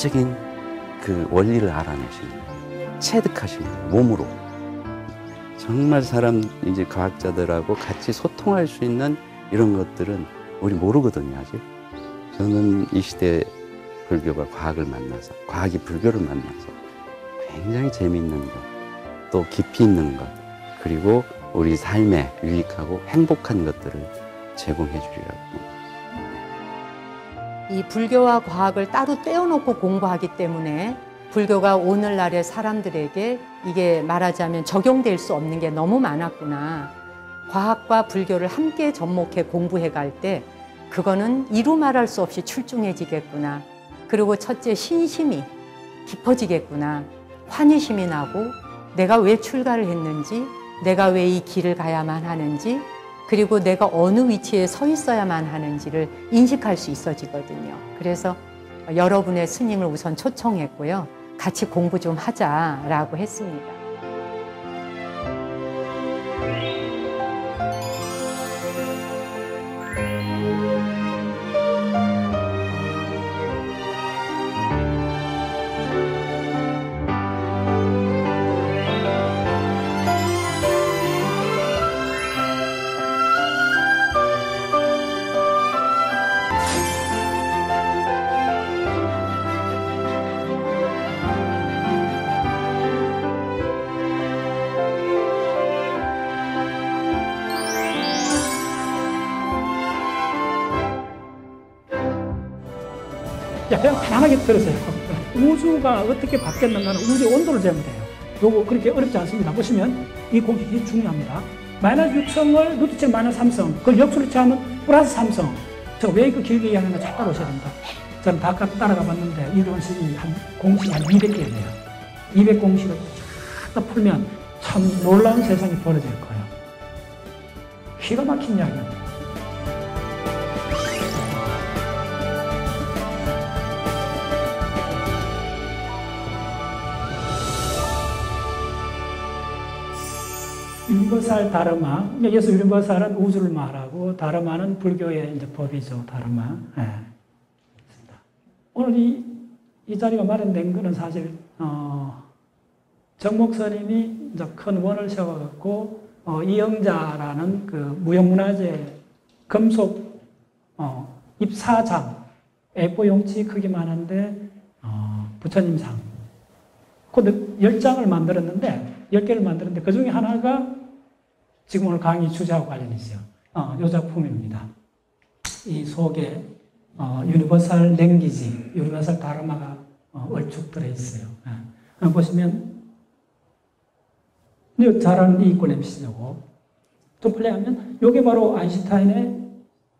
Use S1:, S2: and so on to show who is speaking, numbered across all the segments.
S1: 지적인 그 원리를 알아내시는 거예요. 체득하시는 거예요. 몸으로. 정말 사람, 이제 과학자들하고 같이 소통할 수 있는 이런 것들은 우리 모르거든요, 아직. 저는 이 시대 불교가 과학을 만나서, 과학이 불교를 만나서 굉장히 재미있는 것, 또 깊이 있는 것, 그리고 우리 삶에 유익하고 행복한 것들을 제공해 주리라고.
S2: 이 불교와 과학을 따로 떼어놓고 공부하기 때문에 불교가 오늘날의 사람들에게 이게 말하자면 적용될 수 없는 게 너무 많았구나. 과학과 불교를 함께 접목해 공부해 갈 때 그거는 이루 말할 수 없이 출중해지겠구나. 그리고 첫째, 신심이 깊어지겠구나. 환희심이 나고 내가 왜 출가를 했는지, 내가 왜 이 길을 가야만 하는지, 그리고 내가 어느 위치에 서 있어야만 하는지를 인식할 수 있어지거든요. 그래서 여러분의 스님을 우선 초청했고요. 같이 공부 좀 하자라고 했습니다.
S3: 그냥 편안하게 들으세요. 우주가 어떻게 바뀌었는가는 우주의 온도를 재면 돼요. 요거 그렇게 어렵지 않습니다. 보시면 이 공식이 중요합니다. 마이너스 6성을 루트칠 마이너스 3성, 그걸 역수로 취하면 플러스 3성. 제가 왜 그 길게 이야기하는가 잘 따라오셔야 됩니다. 저는 다 따라가 봤는데 이 공식이 한 200개 돼요. 200공식을 쫙 풀면 참 놀라운 세상이 벌어질 거예요. 기가 막힌 이야기입니다. 유니버설 다르마. 여기서 유니버설은 우주를 말하고 다르마는 불교의 이제 법이죠. 다르마. 네. 오늘 이 자리가 마련된 것은 사실 정목 스님이 이제 큰 원을 세워갖고 이영자라는 그 무형문화재 금속 입사장 A4 용지 크기만 한데 부처님상 그 10장을 만들었는데 10개를 만들었는데 그 중에 하나가 지금 오늘 강의 주제하고 관련이 있어요. 이 작품입니다. 이 속에 유니버설 랭귀지, 유니버설 다르마가 얼축 들어있어요. 보시면 잘 아는 이 이권 MC고 좀 플레이하면 이게 바로 아인슈타인의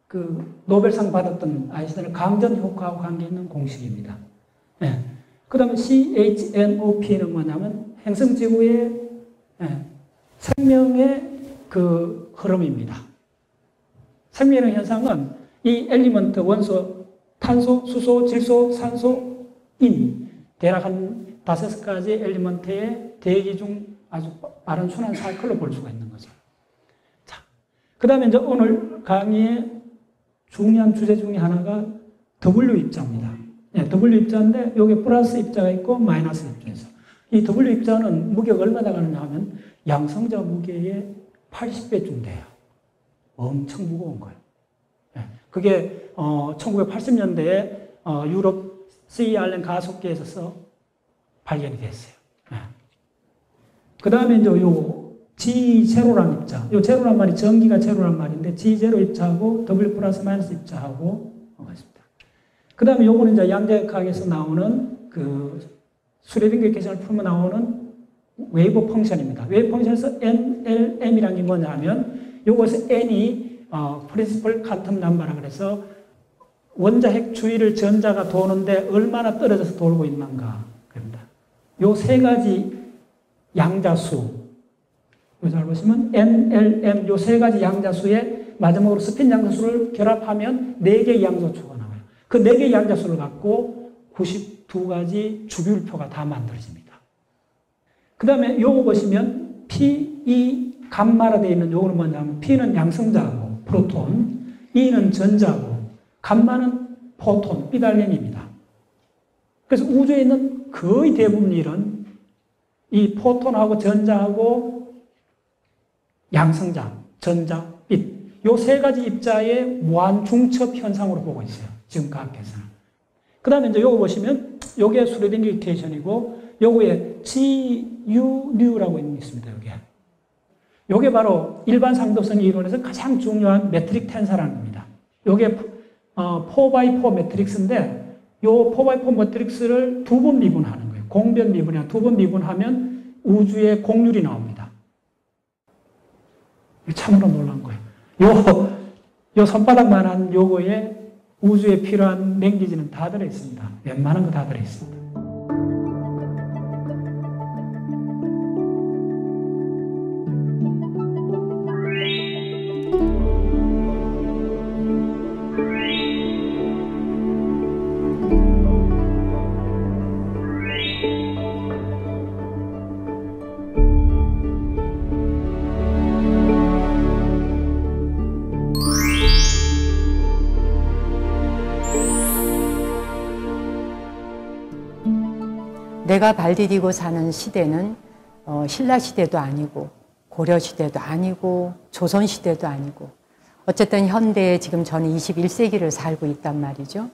S3: 그 노벨상 받았던 아인슈타인의 강전 효과하고 관계 있는 공식입니다. 그 다음에 CHNOP는 뭐냐면 행성지구의 생명의 그 흐름입니다. 생명의 현상은 이 엘리먼트, 원소, 탄소, 수소, 질소, 산소, 인 대략 한 5가지 엘리먼트의 대기 중 아주 빠른 순환 사이클로 볼 수가 있는 거죠. 자, 그 다음에 이제 오늘 강의의 중요한 주제 중에 하나가 W 입자입니다. W 입자인데 여기 플러스 입자가 있고 마이너스 입자에서 이 W 입자는 무게가 얼마나 가느냐 하면 양성자 무게의 80배쯤 돼요. 엄청 무거운 거예요. 그게 1980년대에 유럽 CERN 가속기에서 발견이 됐어요. 그 다음에 이제 요 G0란 입자, 요 제로란 말이 전기가 제로란 말인데 G0 입자하고 W 플러스 마이너스 입자하고 있습니다. 그 다음에 요거는 이제 양자역학에서 나오는 그 슈레딩거 계산을 풀면 나오는 웨이브 펑션입니다. 웨이브 펑션에서 NLM이라는 게 뭐냐 하면 요것은 N이 프린시플 퀀텀 넘버라 그래서 원자핵 주위를 전자가 도는데 얼마나 떨어져서 돌고 있는가 그럽니다. 요 세 가지 양자수 잘 보시면 NLM 요 세 가지 양자수에 마지막으로 스핀 양자수를 결합하면 4개의 양자수가 나와요. 그 4개의 양자수를 갖고 92가지 주기율표가 다 만들어집니다. 그 다음에 요거 보시면 P, E, 감마로 되어 있는 요거는 뭐냐면 P는 양성자고 프로톤, E는 전자고 감마는 포톤, B달림입니다. 그래서 우주에 있는 거의 대부분 일은 이 포톤하고 전자하고 양성자, 전자, 빛, 요 세 가지 입자의 무한 중첩 현상으로 보고 있어요. 지금 과학에서는. 그 다음에 이제 요거 보시면 요게 스레딩 이퀘이션이고 요거에 GU라고 있습니다. 요게 바로 일반 상도성 이론에서 가장 중요한 메트릭 텐서라는 겁니다. 요게 4x4 매트릭스인데 요 4x4 매트릭스를 두 번 미분하는 거예요. 공변 미분이나 두 번 미분하면 우주의 공률이 나옵니다. 참으로 놀란 거예요. 요 손바닥만한 요거에 우주에 필요한 냉기질은 다 들어있습니다. 웬만한 거 다 들어있습니다.
S2: 내가 발 디디고 사는 시대는 신라 시대도 아니고 고려 시대도 아니고 조선 시대도 아니고 어쨌든 현대에 지금 저는 21세기를 살고 있단 말이죠.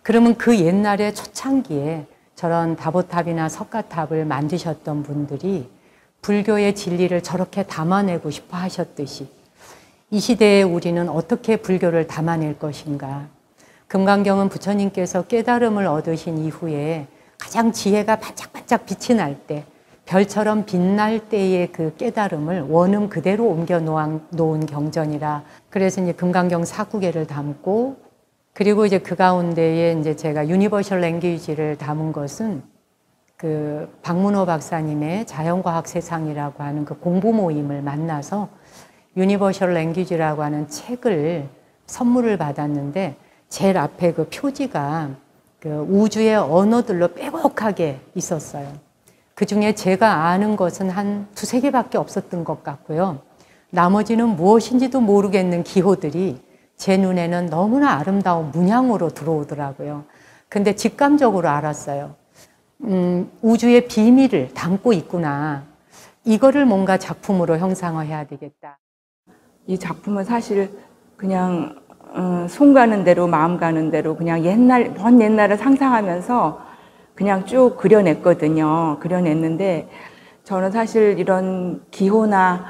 S2: 그러면 그 옛날에 초창기에 저런 다보탑이나 석가탑을 만드셨던 분들이 불교의 진리를 저렇게 담아내고 싶어 하셨듯이 이 시대에 우리는 어떻게 불교를 담아낼 것인가. 금강경은 부처님께서 깨달음을 얻으신 이후에 가장 지혜가 반짝반짝 빛이 날 때, 별처럼 빛날 때의 그 깨달음을 원음 그대로 옮겨 놓은 경전이라. 그래서 이제 금강경 4구계를 담고, 그리고 이제 그 가운데에 이제 제가 유니버셜 랭귀지를 담은 것은 그 박문호 박사님의 자연과학 세상이라고 하는 그 공부 모임을 만나서 유니버셜 랭귀지라고 하는 책을 선물을 받았는데, 제일 앞에 그 표지가 그 우주의 언어들로 빼곡하게 있었어요. 그 중에 제가 아는 것은 한 2-3개밖에 없었던 것 같고요. 나머지는 무엇인지도 모르겠는 기호들이 제 눈에는 너무나 아름다운 문양으로 들어오더라고요. 근데 직감적으로 알았어요. 우주의 비밀을 담고 있구나. 이거를 뭔가 작품으로 형상화해야 되겠다.
S4: 이 작품은 사실 그냥 손 가는 대로 마음 가는 대로 그냥 먼 옛날을 상상하면서 그냥 쭉 그려냈거든요. 그려냈는데 저는 사실 이런 기호나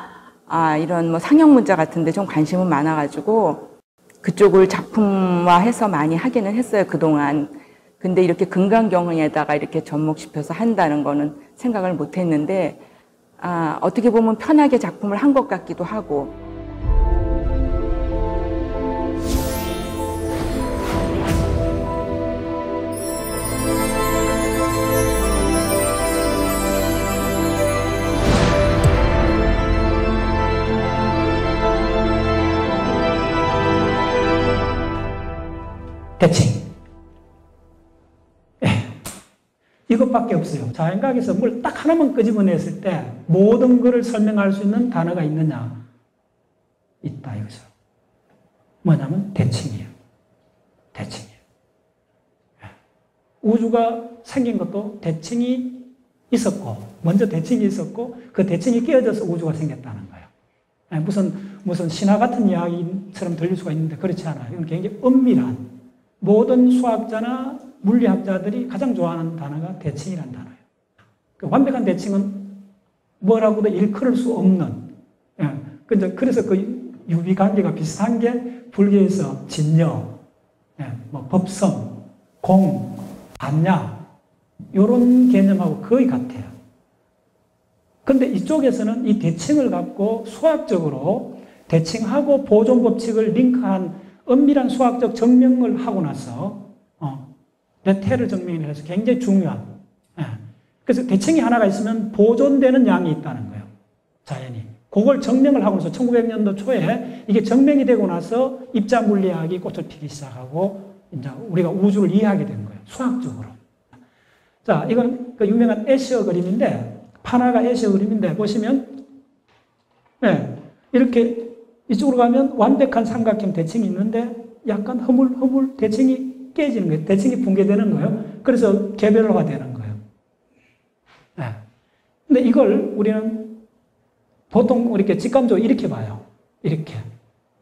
S4: 이런 뭐 상형 문자 같은데 좀 관심은 많아가지고 그쪽을 작품화해서 많이 하기는 했어요, 그동안. 근데 이렇게 금강경에다가 이렇게 접목시켜서 한다는 거는 생각을 못 했는데 어떻게 보면 편하게 작품을 한 것 같기도 하고.
S3: 대칭. 이것밖에 없어요. 자연과학에서 뭘 딱 하나만 끄집어냈을 때 모든 것을 설명할 수 있는 단어가 있느냐? 있다 이거죠. 뭐냐면 대칭이에요. 대칭이에요. 우주가 생긴 것도 대칭이 있었고, 먼저 대칭이 있었고 그 대칭이 끼어져서 우주가 생겼다는 거예요. 무슨 신화 같은 이야기처럼 들릴 수가 있는데 그렇지 않아요. 이건 굉장히 엄밀한, 모든 수학자나 물리학자들이 가장 좋아하는 단어가 대칭이라는 단어예요. 그 완벽한 대칭은 뭐라고도 일컬을 수 없는. 그래서 그 유비관계가 비슷한 게 불교에서 진여, 뭐 법성, 공, 반야 이런 개념하고 거의 같아요. 그런데 이쪽에서는 이 대칭을 갖고 수학적으로 대칭하고 보존 법칙을 링크한 엄밀한 수학적 증명을 하고 나서 레테르 증명을 해서 굉장히 중요한. 그래서 대칭이 하나가 있으면 보존되는 양이 있다는 거예요. 자연이. 그걸 증명을 하고 나서 1900년도 초에 이게 증명이 되고 나서 입자 물리학이 꽃을 피기 시작하고 이제 우리가 우주를 이해하게 된 거예요. 수학적으로. 자, 이건 그 유명한 애셔 그림인데, 파나가 애셔 그림인데 보시면 이렇게 이쪽으로 가면 완벽한 삼각형 대칭이 있는데 약간 허물 대칭이 깨지는 거예요. 대칭이 붕괴되는 거예요. 그래서 개별화되는 거예요. 네. 근데 이걸 우리는 보통 이렇게 직감적으로 이렇게 봐요. 이렇게.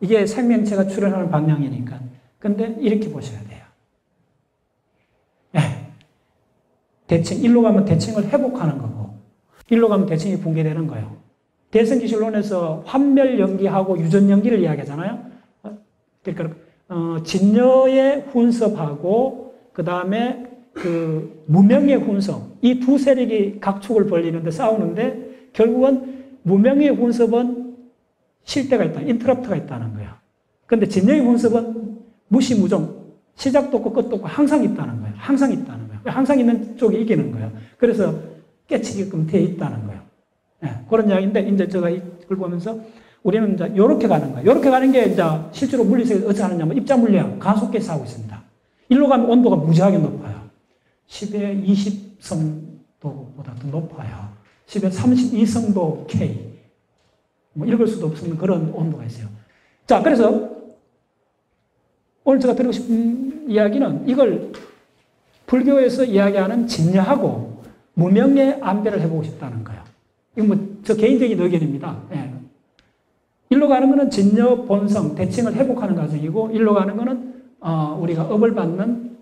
S3: 이게 생명체가 출현하는 방향이니까. 근데 이렇게 보셔야 돼요. 네. 대칭, 일로 가면 대칭을 회복하는 거고, 일로 가면 대칭이 붕괴되는 거예요. 대성기술론에서 환멸연기하고 유전연기를 이야기하잖아요. 그러니까 진여의 혼섭하고 그 다음에 그 무명의 혼섭, 이 두 세력이 각축을 벌리는데 싸우는데 결국은 무명의 혼섭은 쉴 때가 있다, 인터럽트가 있다는 거예요. 그런데 진여의 혼섭은 무시무종, 시작도 없고 끝도 없고 항상 있다는 거예요. 항상 있다는 거예요. 항상 있는 쪽이 이기는 거예요. 그래서 깨치게끔 되어 있다는 거예요. 네, 그런 이야기인데, 이제 제가 이걸 보면서 우리는 이제 요렇게 가는 거예요. 요렇게 가는 게 이제 실제로 물리학에서 어떻게 하느냐면 입자물리학, 가속계에서 하고 있습니다. 일로 가면 온도가 무지하게 높아요. 10의 20성도보다 더 높아요. 10의 32성도 K. 뭐 읽을 수도 없는 그런 온도가 있어요. 자, 그래서 오늘 제가 드리고 싶은 이야기는 이걸 불교에서 이야기하는 진여하고 무명의 안배를 해보고 싶다는 거예요. 이건 뭐 저 개인적인 의견입니다. 예. 일로 가는 거는 진여 본성, 대칭을 회복하는 과정이고, 일로 가는 거는 우리가 업을 받는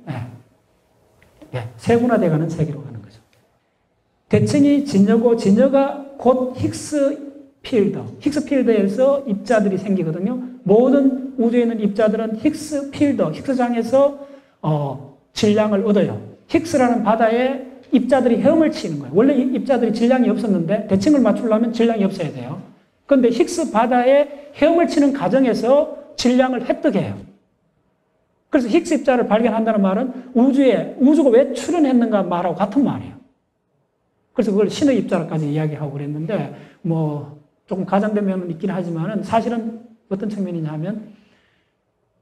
S3: 세분화돼가는 세계로 가는 거죠. 대칭이 진여고, 진여가 곧 힉스 필드, 힉스 필드에서 입자들이 생기거든요. 모든 우주에 있는 입자들은 힉스 필드, 힉스장에서 질량을 얻어요. 힉스라는 바다에 입자들이 헤엄을 치는 거예요. 원래 입자들이 질량이 없었는데 대칭을 맞추려면 질량이 없어야 돼요. 그런데 힉스 바다에 헤엄을 치는 과정에서 질량을 획득해요. 그래서 힉스 입자를 발견한다는 말은 우주가 왜 출현했는가 말하고 같은 말이에요. 그래서 그걸 신의 입자라까지 이야기하고 그랬는데, 뭐 조금 과장된 면은 있긴 하지만은 사실은 어떤 측면이냐 하면,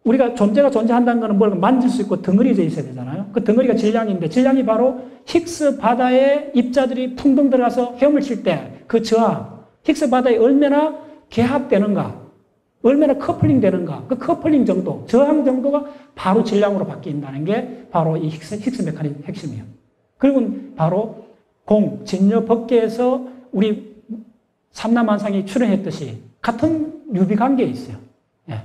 S3: 우리가 존재가 존재한다는 것은 뭘 만질 수 있고 덩어리져 있어야 되잖아요. 그 덩어리가 질량인데, 질량이 바로 힉스 바다에 입자들이 풍덩 들어가서 헤엄을 칠 때 그 저항, 힉스 바다에 얼마나 개합되는가, 얼마나 커플링 되는가, 그 커플링 정도, 저항 정도가 바로 질량으로 바뀐다는 게 바로 이 힉스 메커니즘 핵심이에요. 그리고 바로 진여 법계에서 우리 삼라만상이 출현했듯이 같은 유비관계에 있어요. 예.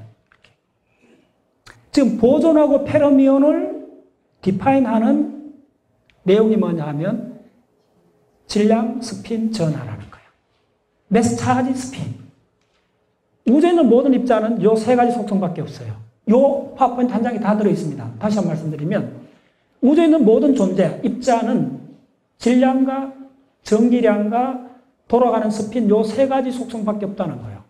S3: 지금 보존하고 페르미온을 디파인하는 내용이 뭐냐 하면 질량, 스핀, 전하라는 거예요. 매스 차지, 스핀. 우주에 있는 모든 입자는 요 세 가지 속성밖에 없어요. 요 파워포인트 한 장이 다 들어있습니다. 다시 한번 말씀드리면 우주에 있는 모든 존재, 입자는 질량과 전기량과 돌아가는 스핀 요 세 가지 속성밖에 없다는 거예요.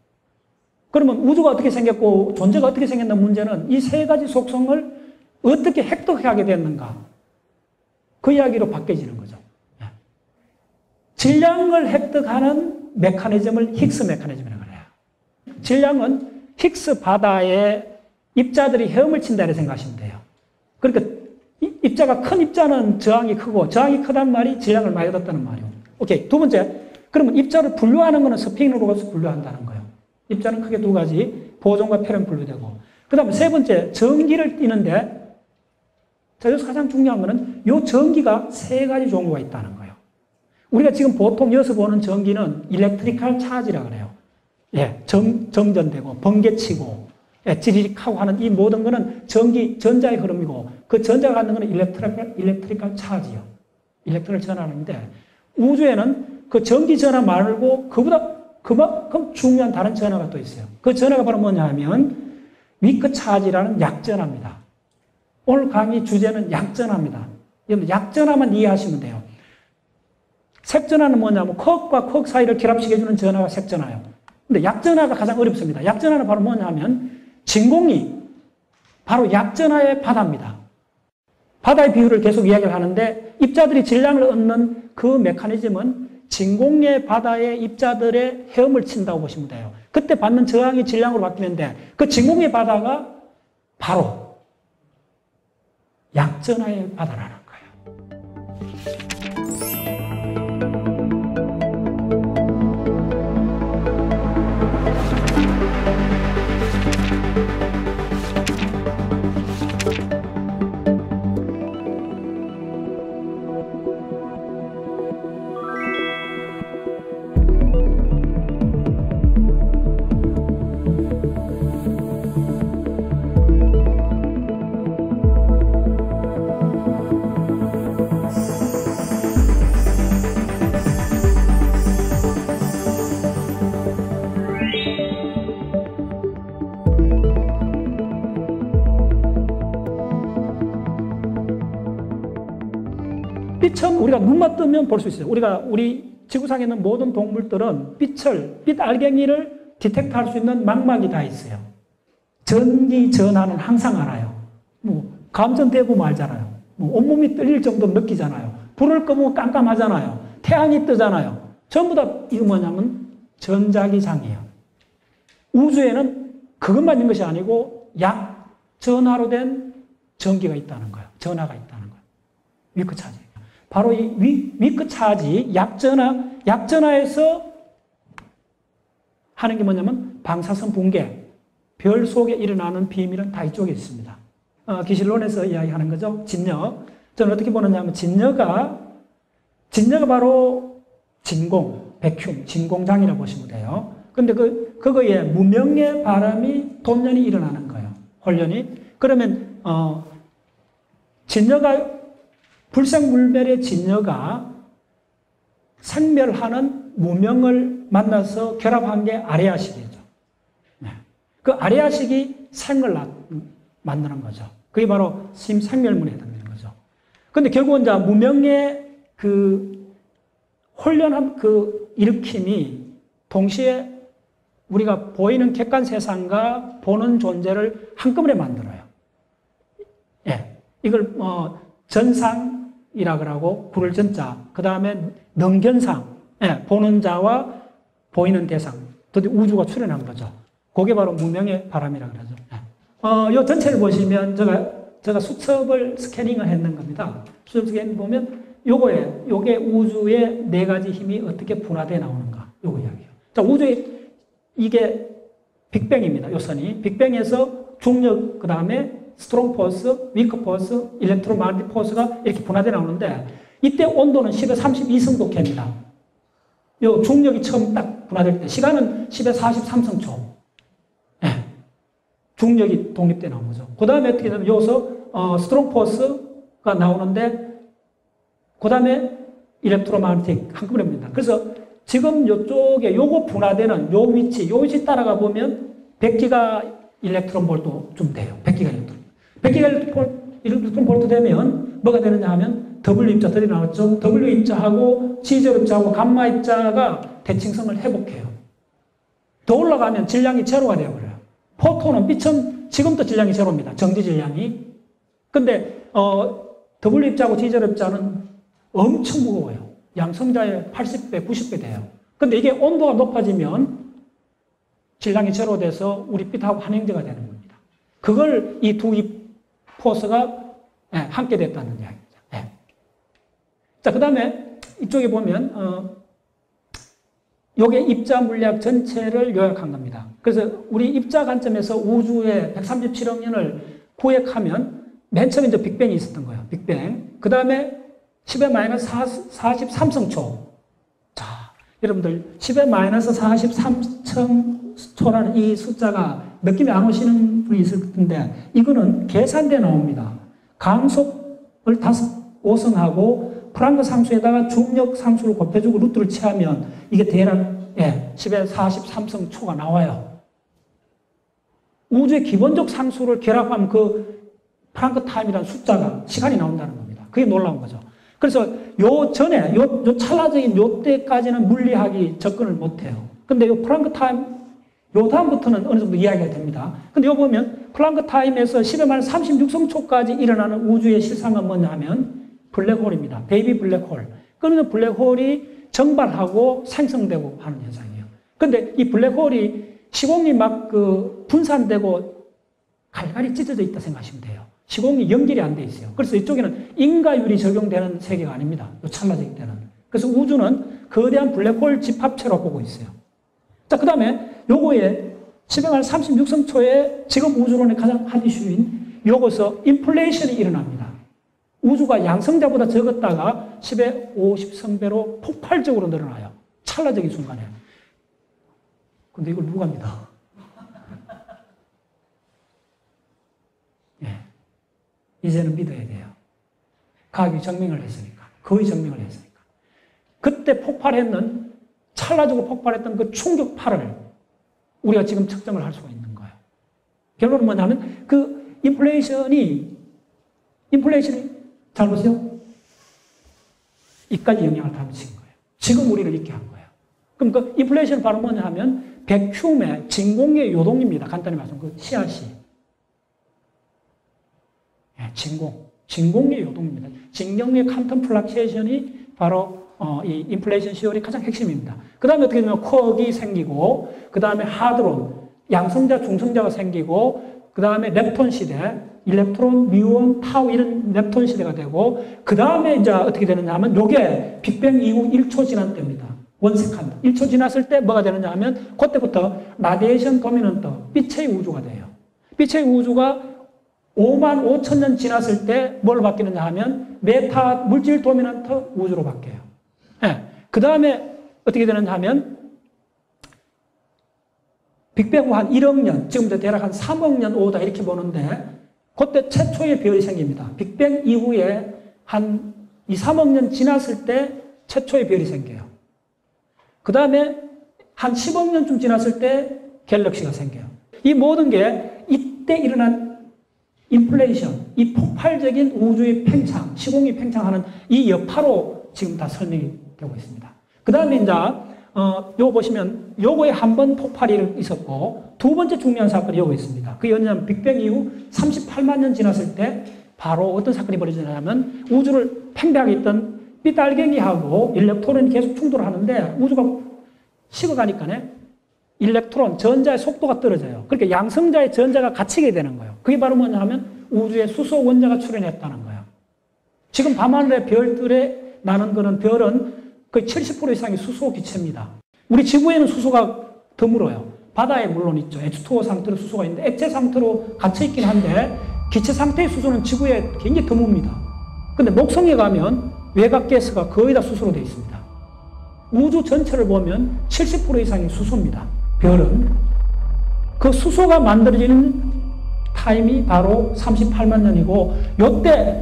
S3: 그러면 우주가 어떻게 생겼고 존재가 어떻게 생겼는 문제는 이 세 가지 속성을 어떻게 획득하게 됐는가, 그 이야기로 바뀌어지는 거죠. 질량을 획득하는 메커니즘을 힉스 메커니즘이라고 해요. 질량은 힉스 바다에 입자들이 헤엄을 친다고 생각하시면 돼요. 그러니까 입자가 큰 입자는 저항이 크고, 저항이 크다는 말이 질량을 많이 얻었다는 말이에요. 오케이. 두 번째, 그러면 입자를 분류하는 것은 스핀으로 가서 분류한다는 거예요. 입자는 크게 두 가지, 보존과 페르미온 분류되고. 그 다음에 세 번째, 전기를 띠는데, 자, 여기서 가장 중요한 거는 이 전기가 세 가지 종류가 있다는 거예요. 우리가 지금 보통 여기서 보는 전기는 일렉트리컬 차지라고 그래요. 예, 정전되고, 번개치고, 예, 지리릭하고 하는 이 모든 거는 전자의 흐름이고, 그 전자가 갖는 거는 일렉트리컬 차지요. 일렉트리컬 전하는데, 우주에는 그 전기 전하 말고 그보다 그만큼 중요한 다른 전하가 또 있어요. 그 전하가 바로 뭐냐 하면 위크 차지라는 약전하입니다. 오늘 강의 주제는 약전하입니다. 여러분 약전하만 이해하시면 돼요. 색전하는 뭐냐면 컥과 컥 사이를 결합시켜주는 전하가 색전하예요. 근데 약전하가 가장 어렵습니다. 약전하는 바로 뭐냐 하면 진공이 바로 약전하의 바다입니다. 바다의 비율을 계속 이야기를 하는데 입자들이 질량을 얻는 그 메커니즘은 진공의 바다에 입자들의 헤엄을 친다고 보시면 돼요. 그때 받는 저항이 질량으로 바뀌는데 그 진공의 바다가 바로 약전하의 바다라는 거예요. 우리가 눈만 뜨면 볼 수 있어요. 우리 지구상에 있는 모든 동물들은 빛 알갱이를 디텍트할 수 있는 망막이 다 있어요. 전기 전하는 항상 알아요. 감전되고 말잖아요. 온몸이 떨릴 정도로 느끼잖아요. 불을 끄면 깜깜하잖아요. 태양이 뜨잖아요. 전부 다 이거 뭐냐면 전자기장이에요. 우주에는 그것만 있는 것이 아니고 약전하로 된 전기가 있다는 거예요. 전하가 있다는 거예요. 위크 차지. 바로 이 위크 차지, 약전하에서 하는 게 뭐냐면 방사선 붕괴, 별 속에 일어나는 비밀은 다 이쪽에 있습니다. 기실론에서 이야기하는 거죠. 진역. 저는 어떻게 보느냐면 진여가 바로 진공, 백큐, 진공장이라고 보시면 돼요. 근데 그거에 무명의 바람이 돈연이 일어나는 거예요. 홀연이. 그러면, 불생물별의 진여가 생멸하는 무명을 만나서 결합한 게 아레아식이죠. 네. 그 아레아식이 생을 만드는 거죠. 그게 바로 심생멸문에 해당되는 거죠. 근데 결국은 이제 무명의 홀연한 일으킴이 동시에 우리가 보이는 객관 세상과 보는 존재를 한꺼번에 만들어요. 예. 이걸, 전상이라 그러고, 부를 전자, 그 다음에 능견상, 예. 보는 자와 보이는 대상, 드디어 우주가 출현한 거죠. 그게 바로 무명의 바람이라 그러죠. 예. 요 전체를 보시면 제가 수첩을 스캐닝을 했는 겁니다. 수첩 스캐닝 보면 요게 우주의 4가지 힘이 어떻게 분화되어 나오는가. 요거 이야기예요. 자, 우주의 이게 빅뱅입니다. 요 선이. 빅뱅에서 중력, 그 다음에 스트롱 포스, 위크 포스, 일렉트로마그네틱 포스가 이렇게 분화되어 나오는데 이때 온도는 10의 32성도 K입니다. 요 중력이 처음 딱 분화될 때 시간은 10의 43성초. 예. 중력이 독립돼 나온 거죠. 그 다음에 어떻게 되면 여기서 스트롱 포스가 나오는데 그 다음에 일렉트로마그네틱 한꺼번에 옵니다. 그래서 지금 요쪽에 요거 분화되는 요 위치 따라가 보면 100기가 일렉트론 볼트쯤 돼요. 100기가 일렉트론. 100기가 일렉트론 볼트 되면 뭐가 되느냐 하면 W 입자 들이 나왔죠. W 입자하고 G0 입자하고 감마 입자가 대칭성을 회복해요. 더 올라가면 질량이 제로가 되어버려요. 포톤은 빛은 지금도 질량이 제로입니다. 정지 질량이. 근데 W 입자하고 G0 입자는 엄청 무거워요. 양성자의 80배, 90배 돼요. 근데 이게 온도가 높아지면 질량이 제로 돼서 우리 빛하고 한형제가 되는 겁니다. 그걸 이 두 포스가 함께 됐다는 이야기입니다. 자, 그 다음에 이쪽에 보면, 요게 입자 물리학 전체를 요약한 겁니다. 그래서 우리 입자 관점에서 우주의 137억 년을 구획하면 맨 처음에 이제 빅뱅이 있었던 거예요. 빅뱅. 그 다음에 10의 마이너스 43성초. 자, 여러분들 10의 마이너스 43성초라는 이 숫자가 느낌이 안 오시는 분이 있을 텐데 이거는 계산돼 나옵니다. 강속을 5성하고 프랑크 상수에다가 중력 상수를 곱해주고 루트를 취하면 이게 대략 10의 43성초가 나와요. 우주의 기본적 상수를 결합하면 그 프랑크 타임이라는 숫자가 시간이 나온다는 겁니다. 그게 놀라운 거죠. 그래서 요 전에, 요 찰나적인 요 때까지는 물리학이 접근을 못해요. 근데 요 플랑크 타임, 요 다음부터는 어느 정도 이야기가 됩니다. 근데 요 보면 플랑크 타임에서 10의 말 36성초까지 일어나는 우주의 실상은 뭐냐 하면 블랙홀입니다. 베이비 블랙홀. 그러면 블랙홀이 증발하고 생성되고 하는 현상이에요. 근데 이 블랙홀이 시공이 막 분산되고 갈갈이 찢어져 있다 생각하시면 돼요. 시공이 연결이 안 돼 있어요. 그래서 이쪽에는 인과율이 적용되는 세계가 아닙니다. 찰나적인 때는. 그래서 우주는 거대한 블랙홀 집합체로 보고 있어요. 자, 그 다음에 요거에 10의 말 36성초에 지금 우주론의 가장 한 이슈인 요거서 인플레이션이 일어납니다. 우주가 양성자보다 적었다가 10의 50성배로 폭발적으로 늘어나요. 찰나적인 순간에. 근데 이걸 누가 믿어? 이제는 믿어야 돼요. 과학이 증명을 했으니까. 거의 증명을 했으니까. 그때 폭발했는, 찰나적으로 폭발했던 그 충격파를 우리가 지금 측정을 할 수가 있는 거예요. 결론은 뭐냐면 그 인플레이션이 잘 보세요. 이까지 영향을 다 미친 거예요. 지금 우리를 있게 한 거예요. 그럼 그 인플레이션 바로 뭐냐 하면 백큐움의 진공의 요동입니다. 간단히 말하면 그 씨앗이. 예, 진공의 요동입니다. 진공의 퀀텀 플락시에이션이 바로 이 인플레이션 시월의 가장 핵심입니다. 그 다음에 어떻게 되면 쿼크가 생기고, 그 다음에 하드론, 양성자, 중성자가 생기고, 그 다음에 렙톤 시대, 일렉트론, 뮤온, 타우 이런 렙톤 시대가 되고, 그 다음에 이제 어떻게 되느냐 하면 요게 빅뱅 이후 1초 지난 때입니다. 원세컨드. 1초 지났을 때 뭐가 되느냐 하면 그때부터 라디에이션 도미넌트, 빛의 우주가 돼요. 빛의 우주가 5만 5천 년 지났을 때 뭘 바뀌느냐 하면 메타 물질 도미넌트 우주로 바뀌어요. 네. 그 다음에 어떻게 되느냐 하면 빅뱅 후 한 1억 년, 지금 대략 한 3억 년 오다 이렇게 보는데 그때 최초의 별이 생깁니다. 빅뱅 이후에 한 2, 3억 년 지났을 때 최초의 별이 생겨요. 그 다음에 한 10억 년쯤 지났을 때 갤럭시가 생겨요. 이 모든 게 이때 일어난 인플레이션, 이 폭발적인 우주의 팽창, 시공이 팽창하는 이 여파로 지금 다 설명이 되고 있습니다. 그 다음에 이제 요거 보시면 요거에 한 번 폭발이 있었고 두 번째 중요한 사건이 요거 있습니다. 그게 언제냐면 빅뱅 이후 38만 년 지났을 때 바로 어떤 사건이 벌어지냐면 우주를 팽배하게 있던 삐달갱이하고 일렉트론이 계속 충돌하는데 우주가 식어가니까 일렉트론, 전자의 속도가 떨어져요. 그러니까 양성자의 전자가 갇히게 되는 거예요. 그게 바로 뭐냐 하면 우주에 수소 원자가 출현했다는 거예요. 지금 밤하늘의 별들에 나는 거는 별은 거의 70% 이상이 수소 기체입니다. 우리 지구에는 수소가 드물어요. 바다에 물론 있죠. H2O 상태로 수소가 있는데 액체 상태로 갇혀있긴 한데 기체 상태의 수소는 지구에 굉장히 드뭅니다. 근데 목성에 가면 외곽가스가 거의 다 수소로 되어 있습니다. 우주 전체를 보면 70% 이상이 수소입니다. 별은. 그 수소가 만들어지는 타임이 바로 38만 년이고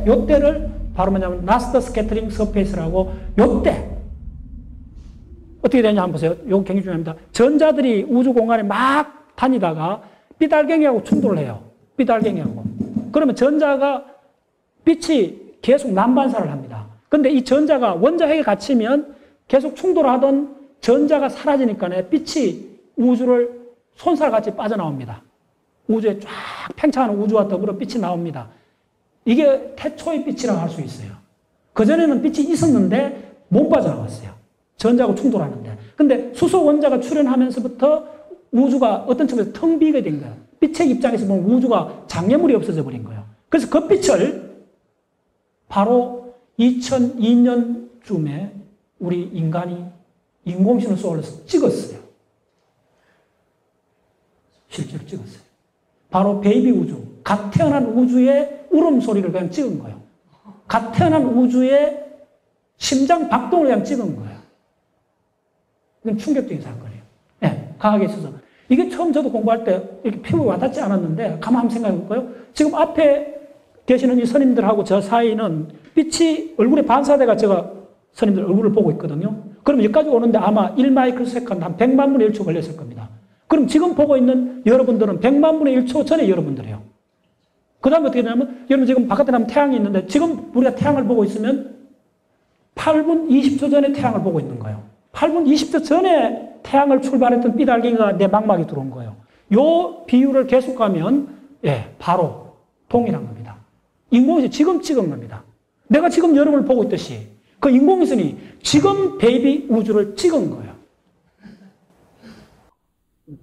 S3: 요때를 바로 뭐냐면 라스트 스캐터링 서페이스라고 요때 어떻게 되냐 한번 보세요. 이거 굉장히 중요합니다. 전자들이 우주 공간에 막 다니다가 삐달갱이하고 충돌을 해요. 삐달갱이하고. 그러면 전자가 빛이 계속 난반사를 합니다. 근데 이 전자가 원자핵에 갇히면 계속 충돌하던 전자가 사라지니까 빛이 우주를 손살같이 빠져나옵니다. 우주에 쫙 팽창하는 우주와 더불어 빛이 나옵니다. 이게 태초의 빛이라고 할 수 있어요. 그전에는 빛이 있었는데 못 빠져나왔어요. 전자하고 충돌하는데. 근데 수소 원자가 출현하면서부터 우주가 어떤 측면에서 텅 비게 된 거예요. 빛의 입장에서 보면 우주가 장애물이 없어져 버린 거예요. 그래서 그 빛을 바로 2002년쯤에 우리 인간이 인공신을 쏘아서 찍었어요. 실제로 찍었어요. 바로 베이비 우주, 갓 태어난 우주의 울음소리를 그냥 찍은 거예요. 갓 태어난 우주의 심장 박동을 그냥 찍은 거예요. 이건 충격적인 사건이에요. 네, 과학에 있어서. 이게 처음 저도 공부할 때 이렇게 피부에 와닿지 않았는데 가만 한번 생각해 볼까요? 지금 앞에 계시는 이 스님들하고 저 사이는 빛이 얼굴에 반사돼가 제가 스님들 얼굴을 보고 있거든요. 그럼 여기까지 오는데 아마 1마이크로 세컨드, 한 100만 분의 1초 걸렸을 겁니다. 그럼 지금 보고 있는 여러분들은 100만 분의 1초 전에 여러분들이에요. 그 다음에 어떻게 되냐면, 여러분 지금 바깥에 나면 태양이 있는데, 지금 우리가 태양을 보고 있으면 8분 20초 전에 태양을 보고 있는 거예요. 8분 20초 전에 태양을 출발했던 삐달갱이가 내 망막에 들어온 거예요. 요 비율을 계속 가면, 예, 바로 동일한 겁니다. 인공위성이 지금 찍은 겁니다. 내가 지금 여러분을 보고 있듯이, 그 인공위성이 지금 베이비 우주를 찍은 거예요.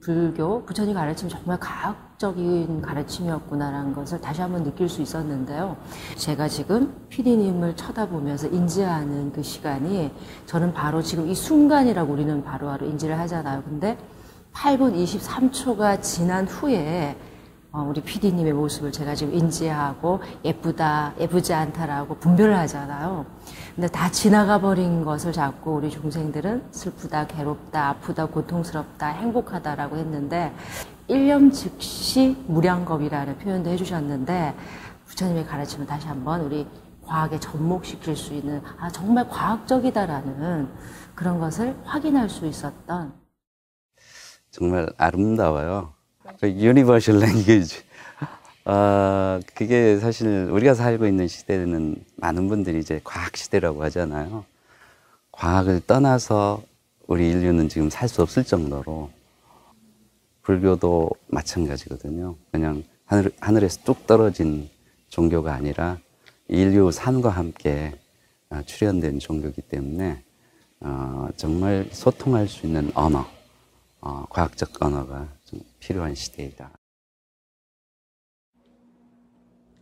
S5: 불교, 부처님 가르침이 정말 과학적인 가르침이었구나라는 것을 다시 한번 느낄 수 있었는데요. 제가 지금 PD님을 쳐다보면서 인지하는 그 시간이 저는 바로 지금 이 순간이라고 우리는 바로바로 인지를 하잖아요. 근데 8분 23초가 지난 후에 우리 PD님의 모습을 제가 지금 인지하고 예쁘다, 예쁘지 않다라고 분별을 하잖아요. 근데 다 지나가 버린 것을 자꾸 우리 중생들은 슬프다, 괴롭다, 아프다, 고통스럽다, 행복하다라고 했는데 일념 즉시 무량겁이라는 표현도 해주셨는데 부처님의 가르침을 다시 한번 우리 과학에 접목시킬 수 있는 정말 과학적이다라는 그런 것을 확인할 수 있었던
S1: 정말 아름다워요. 유니버셜 랭귀지. 그게 사실 우리가 살고 있는 시대는 많은 분들이 이제 과학 시대라고 하잖아요. 과학을 떠나서 우리 인류는 지금 살 수 없을 정도로 불교도 마찬가지거든요. 그냥 하늘에서 뚝 떨어진 종교가 아니라 인류 삶과 함께 출현된 종교이기 때문에 정말 소통할 수 있는 언어, 과학적 언어가 좀 필요한 시대이다.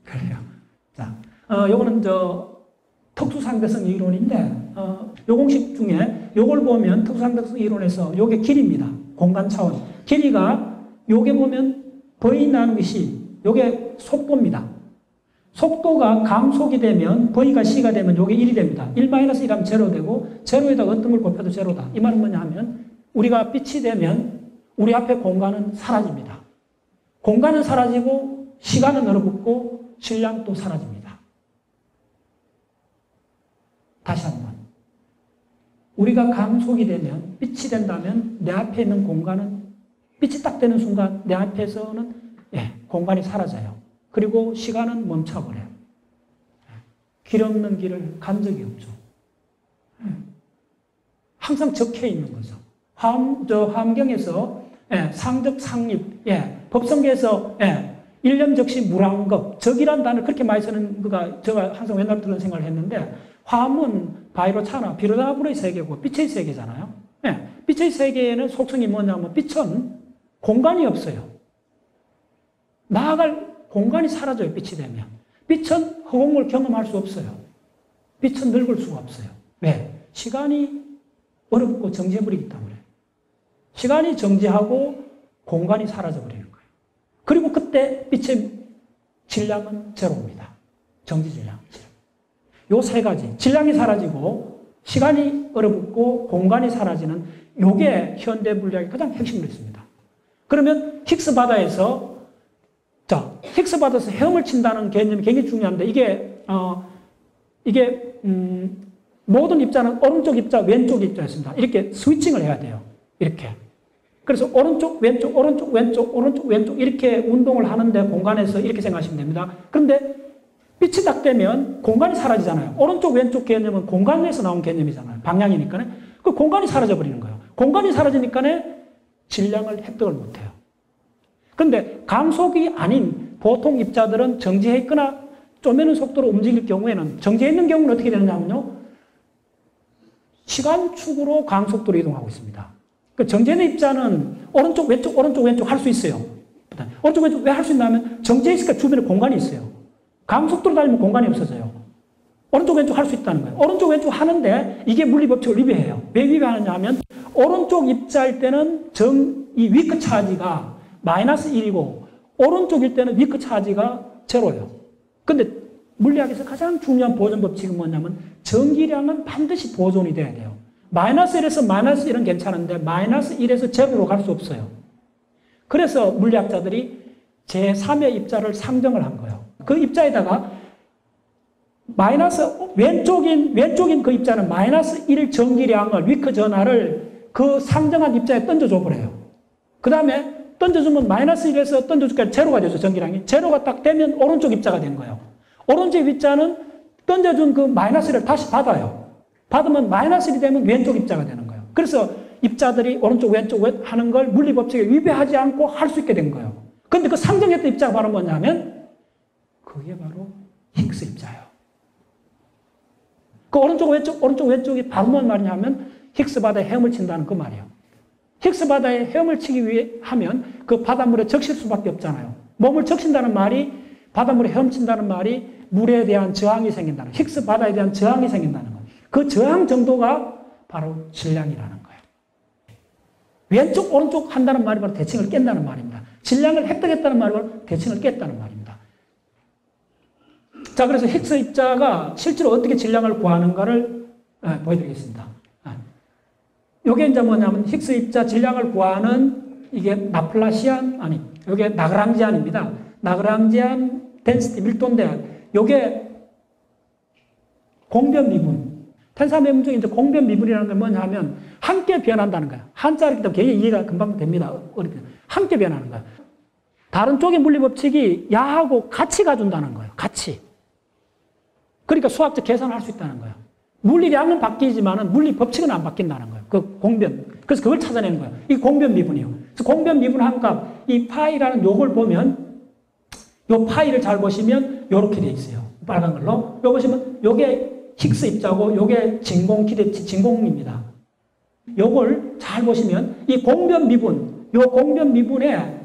S3: 그래요. 자, 요거는 특수상대성 이론인데, 요 공식 중에 요걸 보면 특수상대성 이론에서 요게 길이입니다. 공간 차원. 길이가 요게 보면 V 나누기 C, 요게 속도입니다. 속도가 감속이 되면 V가 C가 되면 요게 1이 됩니다. 1-1 하면 0 되고 제로에다가 어떤 걸 곱해도 제로다. 이 말은 뭐냐 하면 우리가 빛이 되면 우리 앞에 공간은 사라집니다. 공간은 사라지고 시간은 얼어붙고 질량도 사라집니다. 다시 한번. 우리가 감속이 되면 빛이 된다면 내 앞에 있는 공간은 빛이 딱 되는 순간 내 앞에서는 공간이 사라져요. 그리고 시간은 멈춰버려요. 길 없는 길을 간 적이 없죠. 항상 적혀 있는 거죠. 화엄경에서 상적 상립, 법성계에서 일념적시 무랑겁, 적이란 단어를 그렇게 많이 쓰는 거가 제가 항상 옛날부터 그런 생각을 했는데 화엄은 바이로차나 비로다불의 세계고 빛의 세계잖아요. 빛의 세계에는 속성이 뭐냐면 빛은 공간이 없어요. 나아갈 공간이 사라져요. 빛이 되면. 빛은 허공을 경험할 수 없어요. 빛은 늙을 수가 없어요. 왜? 시간이 얼어붙고 정지해버리기 때문에. 시간이 정지하고 공간이 사라져버리는 거예요. 그리고 그때 빛의 질량은 제로입니다. 정지 질량. 요 세 가지. 질량이 사라지고 시간이 얼어붙고 공간이 사라지는 요게 현대 물리학의 가장 핵심으로 있습니다. 그러면 힉스 바다에서 힉스 바다에서 헤엄을 친다는 개념이 굉장히 중요한데 이게 모든 입자는 오른쪽 입자, 왼쪽 입자였습니다. 이렇게 스위칭을 해야 돼요. 이렇게. 그래서 오른쪽, 왼쪽, 오른쪽, 왼쪽, 오른쪽, 왼쪽 이렇게 운동을 하는데 공간에서 이렇게 생각하시면 됩니다. 그런데 빛이 딱 되면 공간이 사라지잖아요. 오른쪽, 왼쪽 개념은 공간에서 나온 개념이잖아요. 방향이니까. 그 공간이 사라져 버리는 거예요. 공간이 사라지니까 질량을 획득을 못해요. 그런데 감속이 아닌 보통 입자들은 정지해 있거나 쪼매는 속도로 움직일 경우에는 정지해 있는 경우는 어떻게 되느냐면요. 시간축으로 감속도로 이동하고 있습니다. 그 정지해 있는 입자는 오른쪽, 왼쪽, 오른쪽, 왼쪽 할 수 있어요. 오른쪽, 왼쪽 왜 할 수 있냐면 정지해 있으니까 주변에 공간이 있어요. 감속도로 달리면 공간이 없어져요. 오른쪽, 왼쪽 할 수 있다는 거예요. 오른쪽, 왼쪽 하는데 이게 물리법칙을 위배해요. 왜 위배하느냐 하면 오른쪽 입자일 때는 이 위크 차지가 마이너스 1이고 오른쪽일 때는 위크 차지가 제로예요. 근데 물리학에서 가장 중요한 보존 법칙은 뭐냐면 전기량은 반드시 보존이 돼야 돼요. 마이너스 1에서 마이너스 1은 괜찮은데 마이너스 1에서 제로로 갈 수 없어요. 그래서 물리학자들이 제3의 입자를 상정을 한 거예요. 그 입자에다가 왼쪽인 그 입자는 마이너스 1 전기량을, 위크 전하를 그 상정한 입자에 던져줘 버려요. 그 다음에 던져주면 마이너스 1에서 던져줄까 제로가 되죠, 전기량이. 제로가 딱 되면 오른쪽 입자가 된 거예요. 오른쪽 입자는 던져준 그 마이너스 1을 다시 받아요. 받으면 마이너스 1이 되면 왼쪽 입자가 되는 거예요. 그래서 입자들이 오른쪽, 왼쪽 하는 걸 물리법칙에 위배하지 않고 할 수 있게 된 거예요. 근데 그 상정했던 입자가 바로 뭐냐면 그게 바로 힉스 입자예요. 그 오른쪽, 왼쪽이 바로 뭔 말이냐면 힉스 바다에 헤엄을 친다는 그 말이에요. 힉스 바다에 헤엄을 치기 위해 하면 그 바닷물에 적실 수밖에 없잖아요. 몸을 적신다는 말이 바닷물에 헤엄친다는 말이 물에 대한 저항이 생긴다는 거예요. 힉스 바다에 대한 저항이 생긴다는 거예요. 그 저항 정도가 바로 질량이라는 거예요. 왼쪽, 오른쪽 한다는 말이 바로 대칭을 깬다는 말입니다. 질량을 획득했다는 말이 바로 대칭을 깼다는 말입니다. 자, 그래서 힉스 입자가 실제로 어떻게 질량을 구하는가를 보여드리겠습니다. 요게 이제 뭐냐면 힉스 입자 질량을 구하는 이게 요게 나그랑지안입니다. 나그랑지안 덴시티 밀도인데 요게 공변 미분. 텐사 매분 중에 이제 공변 미분이라는 건 뭐냐 하면 함께 변한다는 거예요. 한자이기 때문에 굉장히 이해가 금방 됩니다. 함께 변하는 거예요. 다른 쪽의 물리법칙이 야하고 같이 가준다는 거예요. 같이. 그러니까 수학적 계산을 할 수 있다는 거예요. 물리량은 바뀌지만은 물리 법칙은 안 바뀐다는 거예요. 그 공변. 그래서 그걸 찾아내는 거예요. 이 공변 미분이요. 그래서 공변 미분한 값, 이 파이라는 요걸 보면, 요 파이를 잘 보시면 요렇게 돼 있어요. 빨간 걸로. 요 보시면 요게 힉스 입자고 요게 진공 기대치, 진공입니다. 요걸 잘 보시면 이 공변 미분, 요 공변 미분에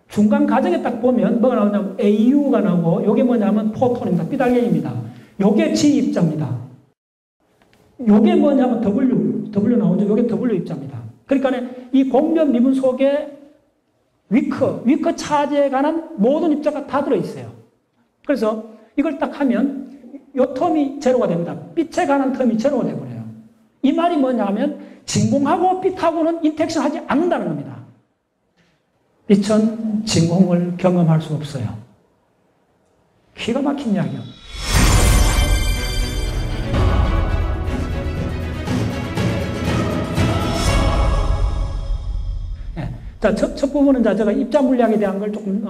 S3: 중간 과정에 딱 보면 뭐가 나오냐면 AU가 나오고 요게 뭐냐면 포톤입니다. 삐달걀입니다. 요게 G 입자입니다. 요게 뭐냐면 W 나오죠. 요게 W 입자입니다. 그러니까 이 공변 미분 속에 위커 차지에 관한 모든 입자가 다 들어있어요. 그래서 이걸 딱 하면 요 텀이 제로가 됩니다. 빛에 관한 텀이 제로가 돼버려요. 이 말이 뭐냐면 진공하고 빛하고는 인터랙션 하지 않는다는 겁니다. 빛은 진공을 경험할 수 없어요. 기가 막힌 이야기요. 네. 자, 첫 부분은 제가 입자 물리학에 대한 걸 조금